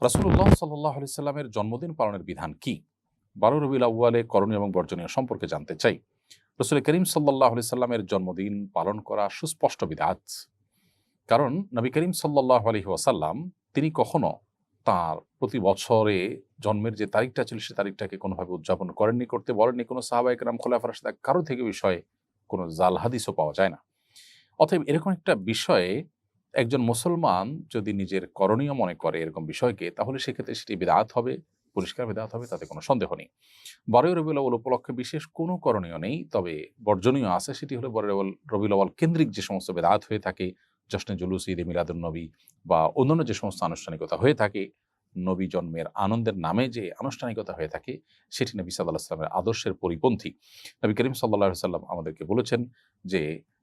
রাসূলুল্লাহ সাল্লাল্লাহু আলাইহি সাল্লামের জন্মদিন পালনের বিধান কি? ১২ রবিউল আউয়ালে করণীয় এবং বর্জনীয় সম্পর্কে জানতে চাই। রাসূল করিম সাল্লাল্লাহু আলাইহি সাল্লামের জন্মদিন পালন করা সুস্পষ্ট বিদআত। কারণ নবী করিম সাল্লাল্লাহু আলাইহি ওয়াসাল্লাম তিনি কখনো তাঁর প্রতি বছরে জন্মের যে তারিখটা ছিল সে তারিখটাকে কোনোভাবে উদযাপন করেননি, করতে বলেননি। কোনো সাহাবায়ে কেরাম, খোলাফায়ে রাশিদিন কারো থেকে বিষয়ে কোনো জাল হাদিসও পাওয়া যায় না। অতএব এরকম একটা বিষয়ে একজন মুসলমান যদি নিজের করণীয় মনে করে এরকম বিষয়কে, তাহলে সেক্ষেত্রে সেটি বিদআত হবে, পরিষ্কার বিদআত হবে, তাতে কোনো সন্দেহ নেই। ১২ই রবিউল আউয়াল উপলক্ষে বিশেষ কোনো করণীয় নেই, তবে বর্জনীয় আছে। সেটি হলো ১২ই রবিউল আউয়াল কেন্দ্রিক যে সমস্ত বিদআত হয়ে থাকে, জশ্নে জুলুস, ঈদে মিলাদুন্নবী বা অন্যান্য যে সমস্ত আনুষ্ঠানিকতা হয়ে থাকে, নবী জন্মের আনন্দের নামে যে আনুষ্ঠানিকতা হয়ে থাকে, সেটি নবী সাল্লাল্লাহু আলাইহি ওয়াসাল্লামের আদর্শের পরিপন্থী। নবী করিম সাল্লাল্লাহু আলাইহি ওয়াসাল্লাম আমাদেরকে বলেছেন যে,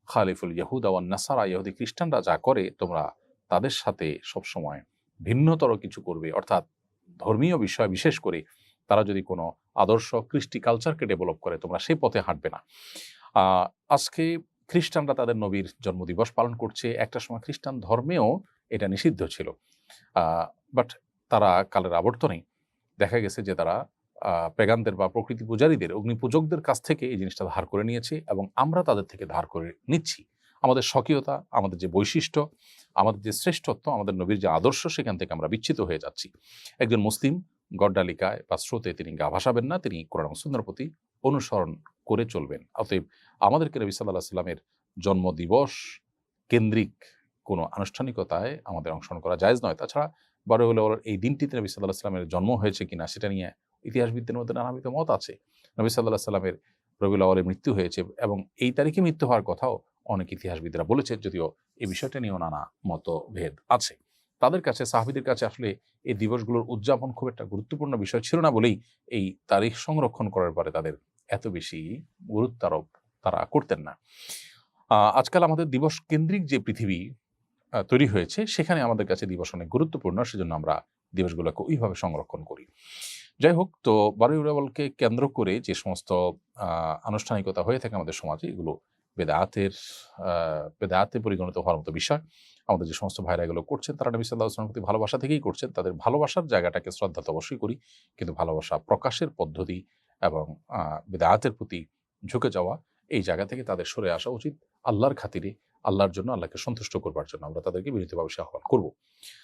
খালিফুল ইয়াহুদা ওয়ান নাসারা, ইহুদি খ্রিস্টানরা যা করে তোমরা তাদের সাথে সবসময় ভিন্নতর কিছু করবে। অর্থাৎ ধর্মীয় বিষয় বিশেষ করে তারা যদি কোনো আদর্শ কৃষ্টি কালচারকে ডেভেলপ করে, তোমরা সেই পথে হাঁটবে না। আ আজকে খ্রিস্টানরা তাদের নবীর জন্মদিবস পালন করছে। একটা সময় খ্রিস্টান ধর্মেও এটা নিষিদ্ধ ছিল। আ বাট তারা কালের আবর্তনে দেখা গেছে যে তারা পেগানদের বা প্রকৃতি পূজারীদের, অগ্নি পূজকদের কাছ থেকে এই জিনিসটা ধার করে নিয়েছে এবং আমরা তাদের থেকে ধার করে নিচ্ছি। আমাদের স্বকীয়তা, আমাদের যে বৈশিষ্ট্য, আমাদের যে শ্রেষ্ঠত্ব, আমাদের নবীর যে আদর্শ, সেখান থেকে আমরা বিচ্যুত হয়ে যাচ্ছি। একজন মুসলিম গড্ডালিকায় বা স্রোতে তিনি গা ভাসাবেন না, তিনি কোরআন ও সুন্নাহর প্রতি অনুসরণ করে চলবেন। অতএব আমাদেরকে নবী সাল্লাল্লাহু আলাইহি সাল্লামের জন্মদিবস কেন্দ্রিক কোনো আনুষ্ঠানিকতায় আমাদের অংশগ্রহণ করা জায়েজ নয়। তাছাড়া ১২ হলো এই দিনটিতে নবী সাল্লাল্লাহু আলাইহি সাল্লামের জন্ম হয়েছে কিনা সেটা নিয়ে ইতিহাসবিদদের মধ্যে নানাবিধ মত আছে। নবী সাল্লাল্লাহু আলাইহি সাল্লামের রবিউল আউয়ালে মৃত্যু হয়েছে এবং এই তারিখে মৃত্যু হওয়ার কথাও অনেক ইতিহাসবিদরা বলেছেন, যদিও এই বিষয়টা নিয়েও নানা মতভেদ আছে। তাদের কাছে, সাহাবীদের কাছে আসলে এই দিবসগুলোর উদযাপন খুব একটা গুরুত্বপূর্ণ বিষয় ছিল না বলেই এই তারিখ সংরক্ষণ করার পরে তাদের এত বেশি গুরুত্ব আরোপ তারা করতেন না। আজকাল আমাদের দিবস কেন্দ্রিক যে পৃথিবী তৈরি হয়েছে, সেখানে আমাদের কাছে দিবস অনেক গুরুত্বপূর্ণ। সেজন্য আমরা দিবসগুলোকে ওইভাবে সংরক্ষণ করি। যাই হোক, তো ১২ই রবিউলকে কেন্দ্র করে যে সমস্ত আ আনুষ্ঠানিকতা হয়ে থাকে আমাদের সমাজে, এগুলো বেদাতের আ বেদাতে পরিগণিত হওয়ার মতো বিষয়। আমাদের যে সমস্ত ভাইরা এগুলো করছেন, তারা নবী সাল্লাল্লাহু আলাইহি ওয়াসাল্লামের প্রতি ভালোবাসা থেকেই করছেন। তাদের ভালোবাসার জায়গাটাকে শ্রদ্ধা তো অবশ্যই করি। কিন্তু ভালোবাসা প্রকাশের পদ্ধতি এবং আ বেদাতের প্রতি ঝুঁকে যাওয়া, এই জায়গা থেকে তাদের সরে আসা উচিত। আল্লাহর খাতিরে, আল্লাহর জন্য, আল্লাহকে সন্তুষ্ট করবার জন্য আমরা তাদেরকে বিনীতভাবে সে আহ্বান করব।